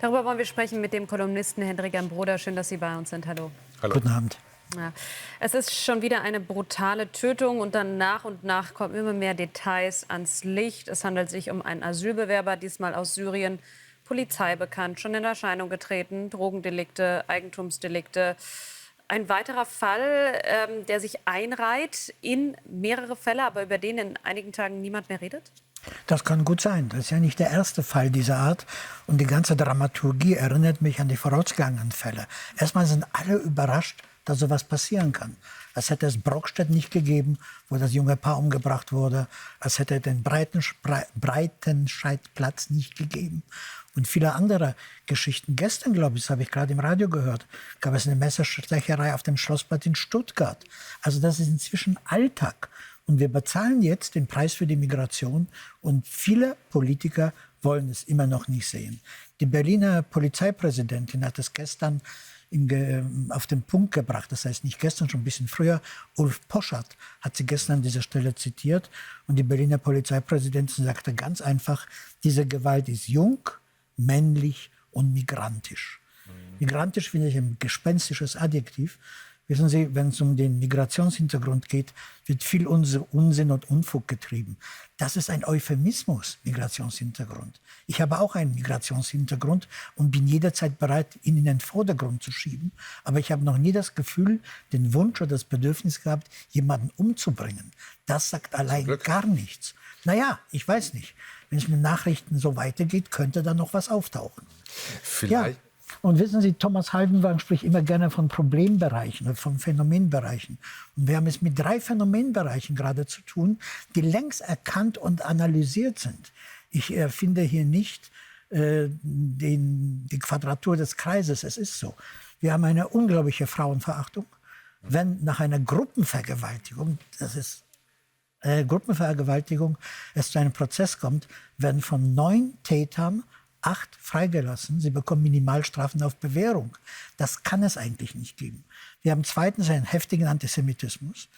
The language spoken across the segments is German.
Darüber wollen wir sprechen mit dem Kolumnisten Hendrik Ambroder. Schön, dass Sie bei uns sind. Hallo. Hallo. Guten Abend. Ja. Es ist schon wieder eine brutale Tötung und dann nach und nach kommen immer mehr Details ans Licht. Es handelt sich um einen Asylbewerber, diesmal aus Syrien. Polizei bekannt, schon in Erscheinung getreten, Drogendelikte, Eigentumsdelikte. Ein weiterer Fall, der sich einreiht in mehrere Fälle, aber über den in einigen Tagen niemand mehr redet? Das kann gut sein. Das ist ja nicht der erste Fall dieser Art. Und die ganze Dramaturgie erinnert mich an die vorausgegangenen Fälle. Erstmal sind alle überrascht, dass sowas passieren kann. Als hätte es Brockstedt nicht gegeben, wo das junge Paar umgebracht wurde. Als hätte es den Breitenscheidplatz nicht gegeben. Und viele andere Geschichten. Gestern, glaube ich, das habe ich gerade im Radio gehört, gab es eine Messerstecherei auf dem Schlossplatz in Stuttgart. Also das ist inzwischen Alltag. Und wir bezahlen jetzt den Preis für die Migration. Und viele Politiker wollen es immer noch nicht sehen. Die Berliner Polizeipräsidentin hat es gestern auf den Punkt gebracht. Das heißt nicht gestern, schon ein bisschen früher. Ulf Poschardt hat sie gestern an dieser Stelle zitiert. Und die Berliner Polizeipräsidentin sagte ganz einfach, diese Gewalt ist jung, männlich und migrantisch. Migrantisch finde ich ein gespenstisches Adjektiv. Wissen Sie, wenn es um den Migrationshintergrund geht, wird viel Unsinn und Unfug getrieben. Das ist ein Euphemismus, Migrationshintergrund. Ich habe auch einen Migrationshintergrund und bin jederzeit bereit, ihn in den Vordergrund zu schieben. Aber ich habe noch nie das Gefühl, den Wunsch oder das Bedürfnis gehabt, jemanden umzubringen. Das sagt allein gar nichts. Naja, ich weiß nicht. Wenn es mit Nachrichten so weitergeht, könnte da noch was auftauchen. Vielleicht. Ja. Und wissen Sie, Thomas Haldenwang spricht immer gerne von Problembereichen oder von Phänomenbereichen. Und wir haben es mit 3 Phänomenbereichen gerade zu tun, die längst erkannt und analysiert sind. Ich erfinde hier nicht die Quadratur des Kreises. Es ist so. Wir haben eine unglaubliche Frauenverachtung. Wenn nach einer Gruppenvergewaltigung, es zu einem Prozess kommt, werden von 9 Tätern 8 freigelassen. Sie bekommen Minimalstrafen auf Bewährung. Das kann es eigentlich nicht geben. Wir haben zweitens einen heftigen Antisemitismus.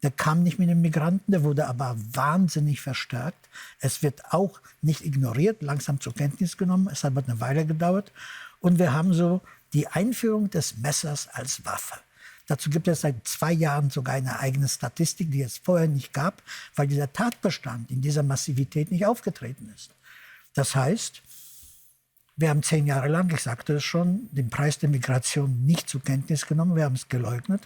Der kam nicht mit den Migranten, der wurde aber wahnsinnig verstärkt. Es wird auch nicht ignoriert, langsam zur Kenntnis genommen. Es hat eine Weile gedauert. Und wir haben so die Einführung des Messers als Waffe. Dazu gibt es seit 2 Jahren sogar eine eigene Statistik, die es vorher nicht gab, weil dieser Tatbestand in dieser Massivität nicht aufgetreten ist. Das heißt, wir haben 10 Jahre lang, ich sagte es schon, den Preis der Migration nicht zur Kenntnis genommen. Wir haben es geleugnet.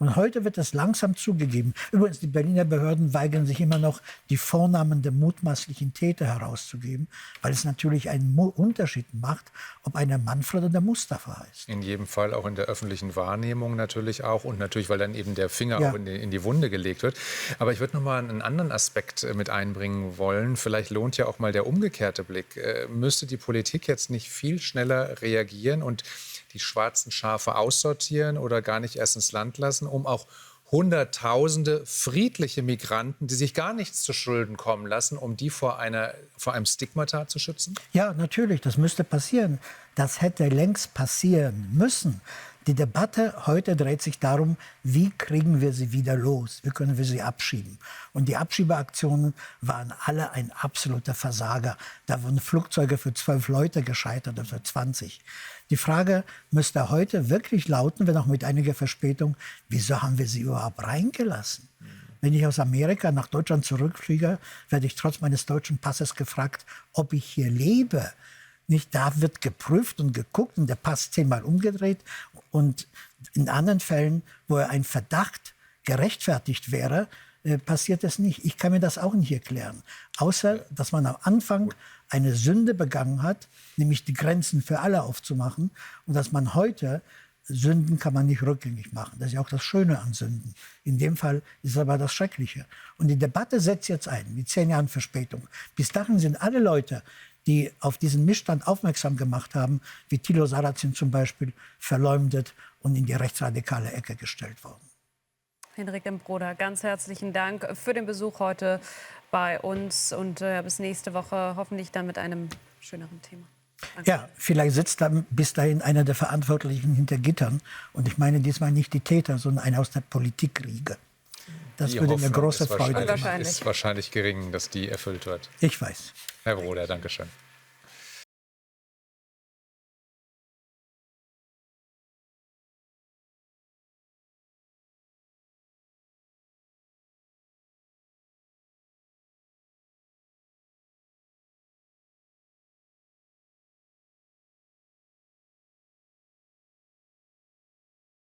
Und heute wird es langsam zugegeben. Übrigens, die Berliner Behörden weigern sich immer noch, die Vornamen der mutmaßlichen Täter herauszugeben, weil es natürlich einen Unterschied macht, ob einer Manfred oder Mustafa heißt. In jedem Fall auch in der öffentlichen Wahrnehmung natürlich auch. Und natürlich, weil dann eben der Finger auch in die Wunde gelegt wird. Aber ich würde noch mal einen anderen Aspekt mit einbringen wollen. Vielleicht lohnt ja auch mal der umgekehrte Blick. Müsste die Politik jetzt nicht viel schneller reagieren und die schwarzen Schafe aussortieren oder gar nicht erst ins Land lassen, um auch Hunderttausende friedliche Migranten, die sich gar nichts zu Schulden kommen lassen, um die vor einem Stigmata zu schützen? Ja, natürlich, das müsste passieren. Das hätte längst passieren müssen. Die Debatte heute dreht sich darum, wie kriegen wir sie wieder los? Wie können wir sie abschieben? Und die Abschiebeaktionen waren alle ein absoluter Versager. Da wurden Flugzeuge für 12 Leute gescheitert oder für 20. Die Frage müsste heute wirklich lauten, wenn auch mit einiger Verspätung, wieso haben wir sie überhaupt reingelassen? Wenn ich aus Amerika nach Deutschland zurückfliege, werde ich trotz meines deutschen Passes gefragt, ob ich hier lebe. Nicht, da wird geprüft und geguckt und der Pass 10-mal umgedreht. Und in anderen Fällen, wo ein Verdacht gerechtfertigt wäre, passiert es nicht. Ich kann mir das auch nicht erklären. Außer, dass man am Anfang eine Sünde begangen hat, nämlich die Grenzen für alle aufzumachen. Und dass man heute, Sünden kann man nicht rückgängig machen. Das ist ja auch das Schöne an Sünden. In dem Fall ist es aber das Schreckliche. Und die Debatte setzt jetzt ein, mit 10 Jahren Verspätung. Bis dahin sind alle Leute, die auf diesen Missstand aufmerksam gemacht haben, wie Thilo Sarrazin zum Beispiel, verleumdet und in die rechtsradikale Ecke gestellt worden. Hendrik Ambroder, ganz herzlichen Dank für den Besuch heute bei uns und bis nächste Woche hoffentlich dann mit einem schöneren Thema. Danke. Ja, vielleicht sitzt dann bis dahin einer der Verantwortlichen hinter Gittern. Und ich meine diesmal nicht die Täter, sondern einer aus der Politikriege. Das würde mir große Freude machen. Ist wahrscheinlich gering, dass die erfüllt wird. Ich weiß. Herr Broder, danke schön.